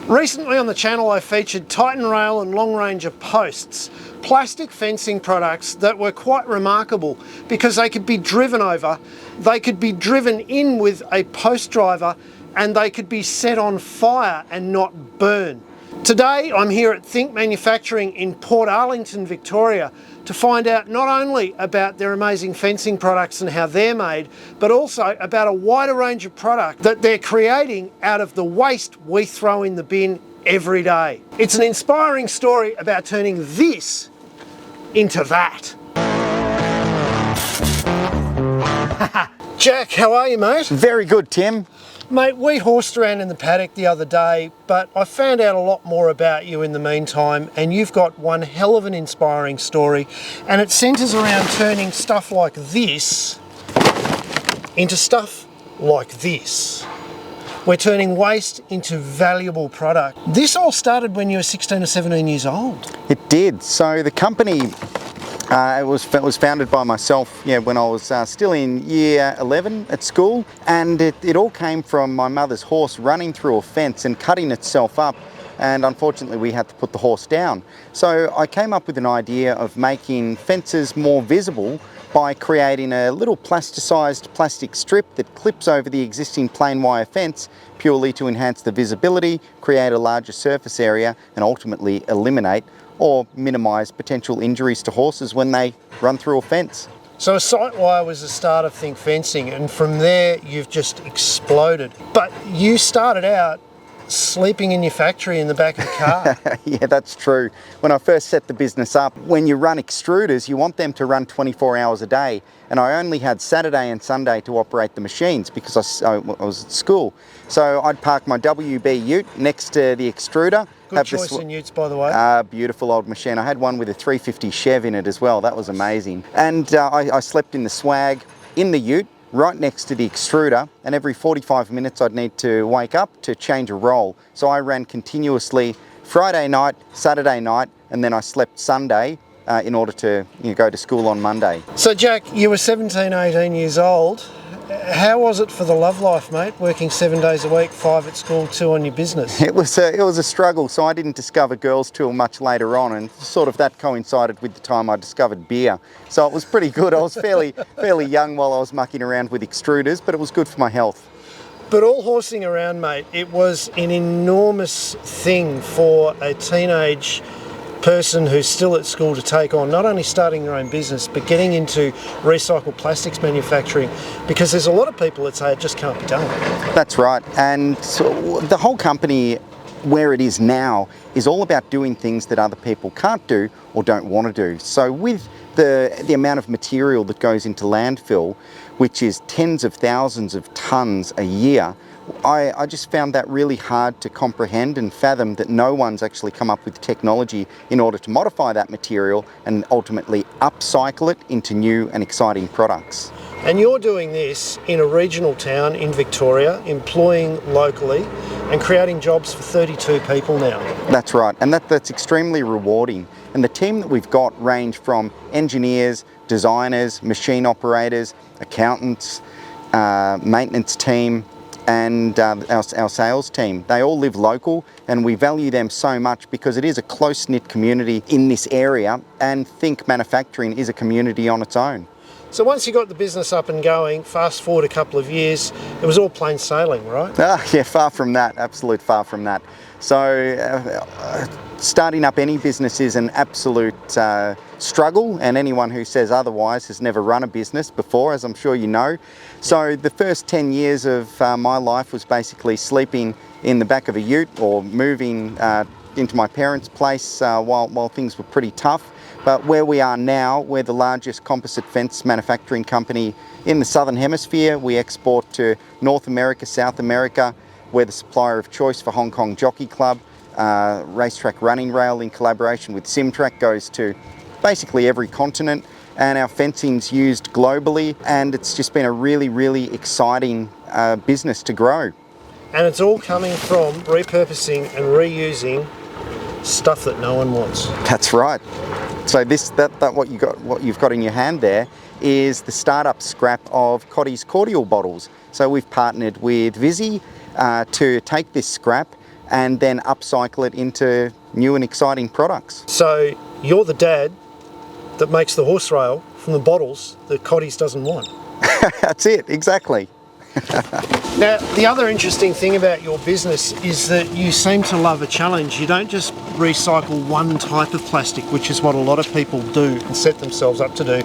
Recently on the channel I featured Titan Rail and Long Ranger posts, plastic fencing products that were quite remarkable because they could be driven over, they could be driven in with a post driver, and they could be set on fire and not burn. Today I'm here at Think Manufacturing in Port Arlington, Victoria to find out not only about their amazing fencing products and how they're made, but also about a wider range of product that they're creating out of the waste we throw in the bin every day. It's an inspiring story about turning this into that. Jack, how are you, mate? Very good, Tim. Mate, we horsed around in the paddock the other day, but I found out a lot more about you in the meantime, and you've got one hell of an inspiring story, and it centres around turning stuff like this into stuff like this. We're turning waste into valuable product. This all started when you were 16 or 17 years old. It did. So the company it was founded by myself when I was still in year 11 at school, and it all came from my mother's horse running through a fence and cutting itself up, and unfortunately we had to put the horse down. So I came up with an idea of making fences more visible by creating a little plasticized plastic strip that clips over the existing plain wire fence purely to enhance the visibility, create a larger surface area, and ultimately eliminate or minimise potential injuries to horses when they run through a fence. So a sight wire was the start of Think Fencing, and from there you've just exploded. But you started out sleeping in your factory in the back of the car. Yeah, that's true. When I first set the business up, when you run extruders, you want them to run 24 hours a day. And I only had Saturday and Sunday to operate the machines because I was at school. So I'd park my WB ute next to the extruder. Good choice in utes, by the way. Beautiful old machine. I had one with a 350 Chev in it as well. That was amazing. And I slept in the swag in the ute, right next to the extruder, and every 45 minutes I'd need to wake up to change a roll. So I ran continuously Friday night, Saturday night, and then I slept Sunday in order to go to school on Monday. So Jack, you were 17, 18 years old. How was it for the love life, mate, working 7 days a week, 5 at school, 2 on your business? It was a struggle. So I didn't discover girls till much later on, and sort of that coincided with the time I discovered beer. So it was pretty good. I was fairly young while I was mucking around with extruders, but it was good for my health. But all horsing around, mate, it was an enormous thing for a teenage person who's still at school to take on, not only starting their own business, but getting into recycled plastics manufacturing, because there's a lot of people that say it just can't be done. That's right. And so the whole company, where it is now, is all about doing things that other people can't do or don't want to do. So with the amount of material that goes into landfill, which is tens of thousands of tons a year, I just found that really hard to comprehend and fathom that no one's actually come up with technology in order to modify that material and ultimately upcycle it into new and exciting products. And you're doing this in a regional town in Victoria, employing locally and creating jobs for 32 people now. That's right, and that's extremely rewarding. And the team that we've got range from engineers, designers, machine operators, accountants, maintenance team, and our sales team. They all live local, and we value them so much because it is a close-knit community in this area, and Think Manufacturing is a community on its own. So once you got the business up and going, fast forward a couple of years, it was all plain sailing, right? Yeah, far from that, absolute far from that. So starting up any business is an absolute struggle, and anyone who says otherwise has never run a business before, as I'm sure you know. So the first 10 years of my life was basically sleeping in the back of a ute or moving into my parents' place while things were pretty tough. But where we are now, we're the largest composite fence manufacturing company in the Southern Hemisphere. We export to North America, South America. We're the supplier of choice for Hong Kong Jockey Club. Racetrack Running Rail, in collaboration with Simtrack, goes to basically every continent, and our fencing's used globally, and it's just been a really, really exciting business to grow. And it's all coming from repurposing and reusing stuff that no one wants. That's right. So what you've got in your hand there is the startup scrap of Cotty's cordial bottles. So we've partnered with Visi to take this scrap and then upcycle it into new and exciting products. So you're the dad that makes the horse rail from the bottles that Cotties doesn't want. That's it, exactly. Now, the other interesting thing about your business is that you seem to love a challenge. You don't just recycle one type of plastic, which is what a lot of people do and set themselves up to do.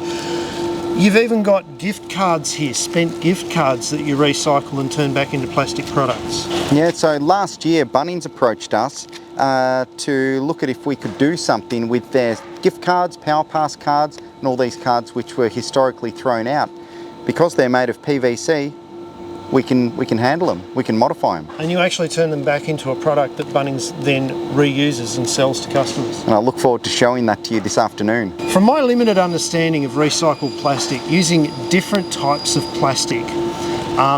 You've even got gift cards here, spent gift cards that you recycle and turn back into plastic products. Yeah, so last year Bunnings approached us to look at if we could do something with their gift cards, Power Pass cards, and all these cards which were historically thrown out. Because they're made of PVC, we can handle them, we can modify them. And you actually turn them back into a product that Bunnings then reuses and sells to customers. And I look forward to showing that to you this afternoon. From my limited understanding of recycled plastic, using different types of plastic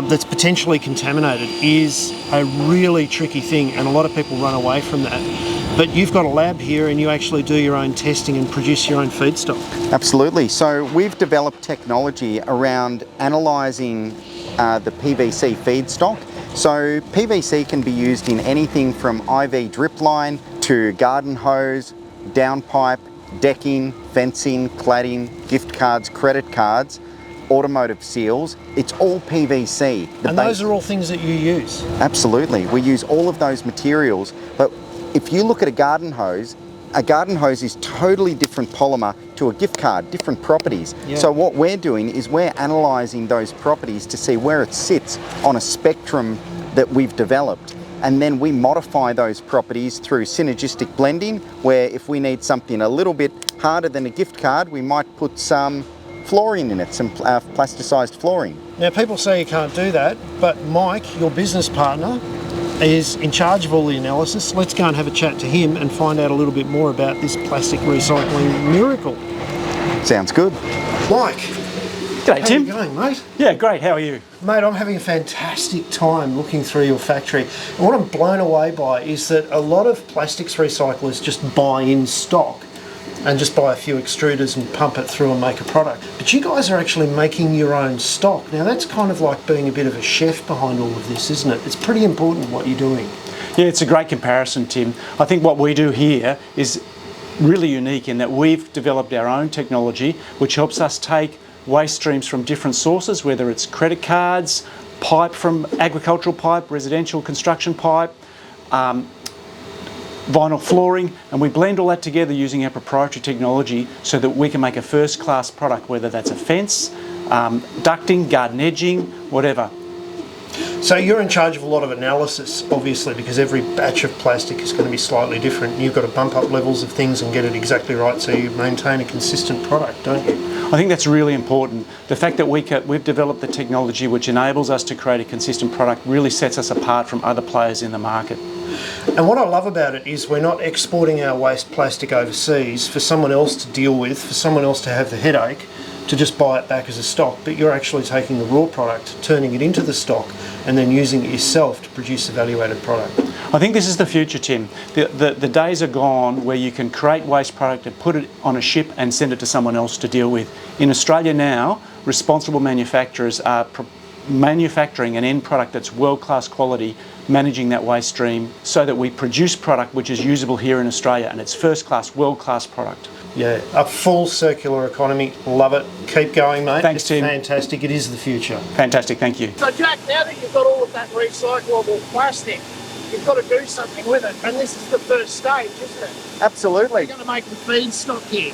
that's potentially contaminated is a really tricky thing, and a lot of people run away from that. But you've got a lab here and you actually do your own testing and produce your own feedstock. Absolutely. So we've developed technology around analysing the PVC feedstock. So PVC can be used in anything from IV drip line to garden hose, downpipe, decking, fencing, cladding, gift cards, credit cards, automotive seals. It's all PVC. And those are all things that you use? Absolutely. We use all of those materials. But if you look at a garden hose is totally different polymer to a gift card, different properties. Yeah. So what we're doing is we're analysing those properties to see where it sits on a spectrum that we've developed. And then we modify those properties through synergistic blending, where if we need something a little bit harder than a gift card, we might put some fluorine in it, some plasticized fluorine. Now, people say you can't do that, but Mike, your business partner, is in charge of all the analysis. Let's go and have a chat to him and find out a little bit more about this plastic recycling miracle. Sounds good. Mike. G'day, Tim. How are you going, mate? Yeah, great. How are you? Mate, I'm having a fantastic time looking through your factory. And what I'm blown away by is that a lot of plastics recyclers just buy in stock and just buy a few extruders and pump it through and make a product. But you guys are actually making your own stock. Now that's kind of like being a bit of a chef behind all of this, isn't it? It's pretty important what you're doing. Yeah, it's a great comparison, Tim. I think what we do here is really unique in that we've developed our own technology which helps us take waste streams from different sources, whether it's credit cards, pipe from agricultural pipe, residential construction pipe, vinyl flooring, and we blend all that together using our proprietary technology so that we can make a first-class product, whether that's a fence, ducting, garden edging, whatever. So you're in charge of a lot of analysis, obviously, because every batch of plastic is going to be slightly different. You've got to bump up levels of things and get it exactly right so you maintain a consistent product, don't you? I think that's really important. The fact that we've developed the technology which enables us to create a consistent product really sets us apart from other players in the market. And what I love about it is we're not exporting our waste plastic overseas for someone else to deal with, for someone else to have the headache to just buy it back as a stock, but you're actually taking the raw product, turning it into the stock, and then using it yourself to produce a value-added product. I think this is the future, Tim. The days are gone where you can create waste product and put it on a ship and send it to someone else to deal with. In Australia now, responsible manufacturers are manufacturing an end product that's world-class quality, managing that waste stream so that we produce product which is usable here in Australia, and it's first-class, world-class product. Yeah, a full circular economy. Love it. Keep going, mate. Thanks, Tim. It's fantastic. It is the future. Fantastic, thank you. So Jack, now that you've got all of that recyclable plastic, you've got to do something with it, and this is the first stage, isn't it? Absolutely. You're going to make the feedstock here.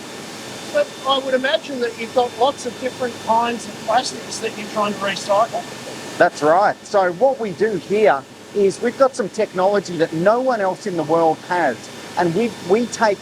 But I would imagine that you've got lots of different kinds of plastics that you're trying to recycle. That's right. So what we do here is we've got some technology that no one else in the world has, and we take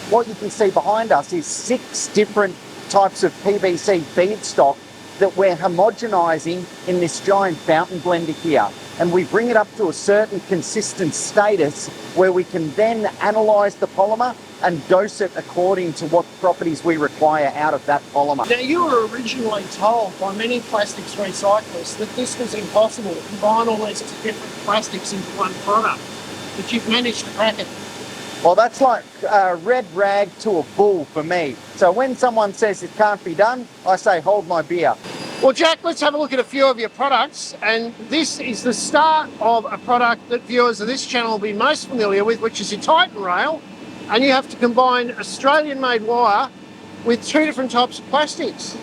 what you can see behind us is 6 different types of PVC feedstock that we're homogenising in this giant fountain blender here. And we bring it up to a certain consistent status where we can then analyse the polymer and dose it according to what properties we require out of that polymer. Now, you were originally told by many plastics recyclers that this was impossible to combine all these different plastics into one product, but you've managed to crack it. Well, that's like a red rag to a bull for me. So when someone says it can't be done, I say, hold my beer. Well, Jack, let's have a look at a few of your products. And this is the start of a product that viewers of this channel will be most familiar with, which is your Titan rail. And you have to combine Australian-made wire with two different types of plastics.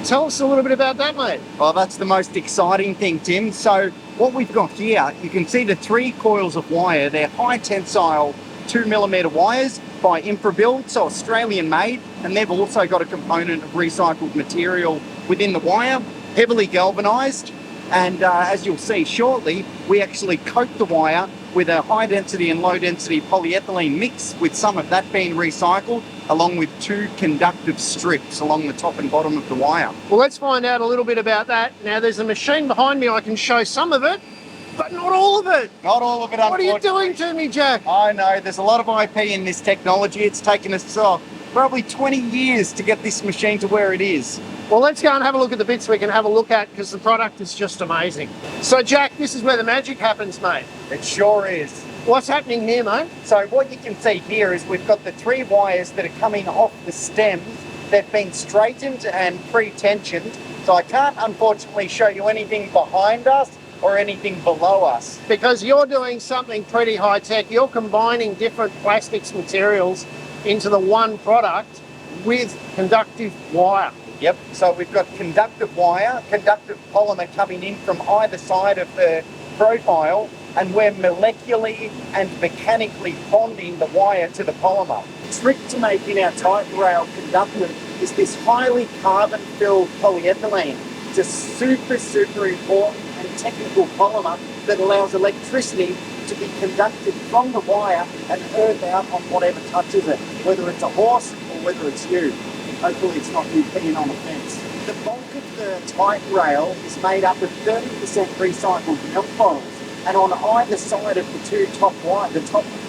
Tell us a little bit about that, mate. Well, that's the most exciting thing, Tim. So what we've got here, you can see the 3 coils of wire. They're high tensile 2mm wires by InfraBuild, so Australian made, and they've also got a component of recycled material within the wire, heavily galvanized. And as you'll see shortly, we actually coat the wire with a high density and low density polyethylene mix, with some of that being recycled, along with 2 conductive strips along the top and bottom of the wire. Well, let's find out a little bit about that. Now, there's a machine behind me. I can show some of it, but not all of it. Not all of it, What are you unfortunately. doing to me, Jack? I know, there's a lot of IP in this technology. It's taken us probably 20 years to get this machine to where it is. Well, let's go and have a look at the bits we can have a look at, because the product is just amazing. So, Jack, this is where the magic happens, mate. It sure is. What's happening here, mate? So what you can see here is we've got the 3 wires that are coming off the stems. They've been straightened and pre-tensioned. So I can't unfortunately show you anything behind us or anything below us. Because you're doing something pretty high-tech. You're combining different plastics materials into the one product with conductive wire. Yep, so we've got conductive wire, conductive polymer coming in from either side of the profile, and we're molecularly and mechanically bonding the wire to the polymer. The trick to making our Titan rail conductive is this highly carbon-filled polyethylene. It's a super important and technical polymer that allows electricity to be conducted from the wire and earth out on whatever touches it, whether it's a horse or whether it's you. Hopefully it's not you peeing on a fence. The bulk of the Titan rail is made up of 30% recycled milk bottles, and on either side of the top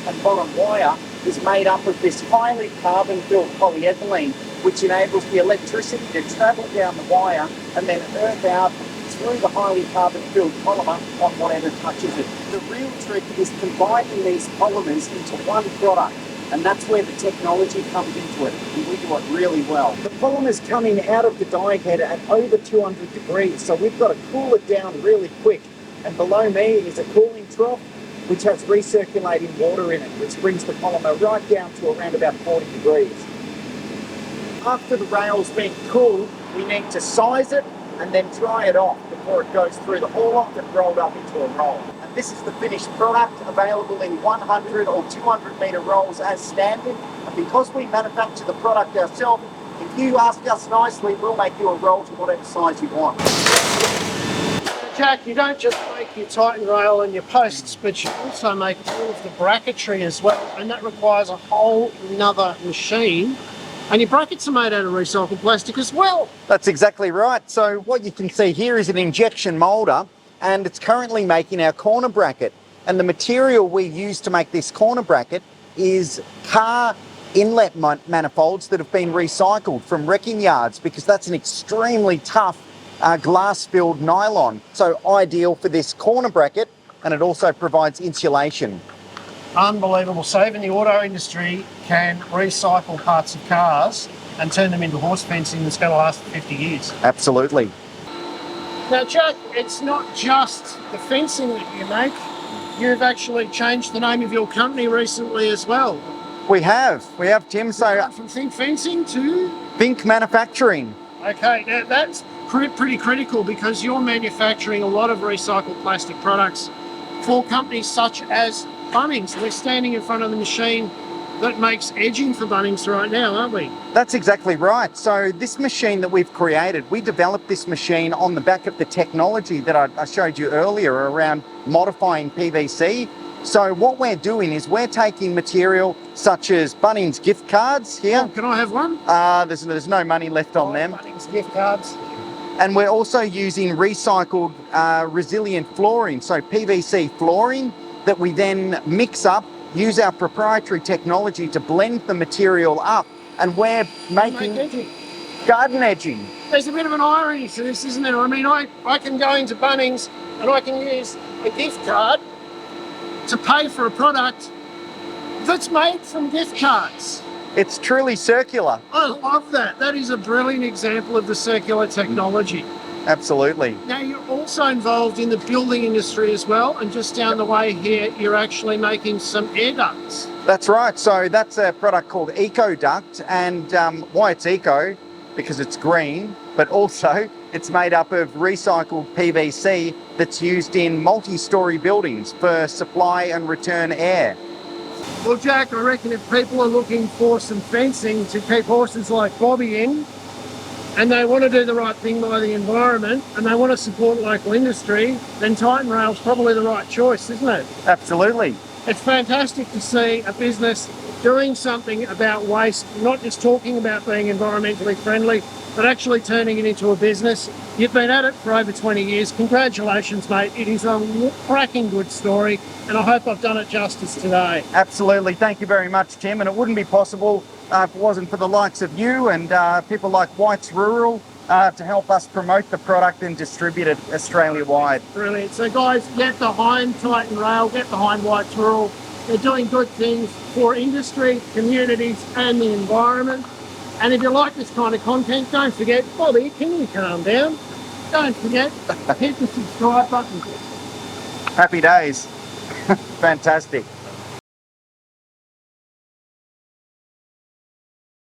and bottom wire is made up of this highly carbon-filled polyethylene, which enables the electricity to travel down the wire and then earth out through the highly carbon-filled polymer on whatever touches it. The real trick is combining these polymers into one product, and that's where the technology comes into it, and we do it really well. The polymer's coming out of the die head at over 200 degrees, so we've got to cool it down really quick. And below me is a cooling trough, which has recirculating water in it, which brings the polymer right down to around about 40 degrees. After the rail's been cooled, we need to size it and then dry it off before it goes through the haul-off and rolled up into a roll. And this is the finished product, available in 100 or 200 metre rolls as standard. And because we manufacture the product ourselves, if you ask us nicely, we'll make you a roll to whatever size you want. Jack, you don't just make your Titan rail and your posts, but you also make all of the bracketry as well, and that requires a whole nother machine. And your brackets are made out of recycled plastic as well. That's exactly right. So what you can see here is an injection moulder, and it's currently making our corner bracket. And the material we use to make this corner bracket is car inlet manifolds that have been recycled from wrecking yards, because that's an extremely tough glass-filled nylon. So ideal for this corner bracket, and it also provides insulation. Unbelievable. So even the auto industry can recycle parts of cars and turn them into horse fencing that's going to last for 50 years. Absolutely. Now, Jack, it's not just the fencing that you make. You've actually changed the name of your company recently as well. We have, Tim. So From Think Fencing to... Think Manufacturing. Okay, now that's pretty critical, because you're manufacturing a lot of recycled plastic products for companies such as Bunnings. We're standing in front of the machine that makes edging for Bunnings right now, aren't we? That's exactly right. So this machine that we've created, we developed this machine on the back of the technology that I showed you earlier around modifying PVC. So what we're doing is we're taking material such as Bunnings gift cards here. Oh, can I have one? There's no money left on them. Bunnings gift cards. And we're also using recycled resilient flooring, so PVC flooring, that we then mix up, use our proprietary technology to blend the material up, and we're making garden edging. There's a bit of an irony to this, isn't there? I mean, I can go into Bunnings and I can use a gift card to pay for a product that's made from gift cards. It's truly circular. I love that. That is a brilliant example of the circular technology. Absolutely. Now, you're also involved in the building industry as well, and just down the way here, you're actually making some air ducts. That's right. So that's a product called EcoDuct, and why it's eco, because it's green, but also it's made up of recycled PVC that's used in multi-story buildings for supply and return air. Well, Jack, I reckon if people are looking for some fencing to keep horses like Bobby in, and they want to do the right thing by the environment, and they want to support local industry, then Titan Rail's probably the right choice, isn't it? Absolutely. It's fantastic to see a business doing something about waste, not just talking about being environmentally friendly, but actually turning it into a business. You've been at it for over 20 years. Congratulations, mate. It is a cracking good story, and I hope I've done it justice today. Absolutely. Thank you very much, Tim. And it wouldn't be possible if it wasn't for the likes of you and people like White's Rural to help us promote the product and distribute it Australia-wide. Brilliant. So guys, get behind Titan Rail, get behind White's Rural. They're doing good things for industry, communities and the environment. And if you like this kind of content, don't forget, Bobby, can you calm down? Don't forget, hit the subscribe button. Happy days. Fantastic.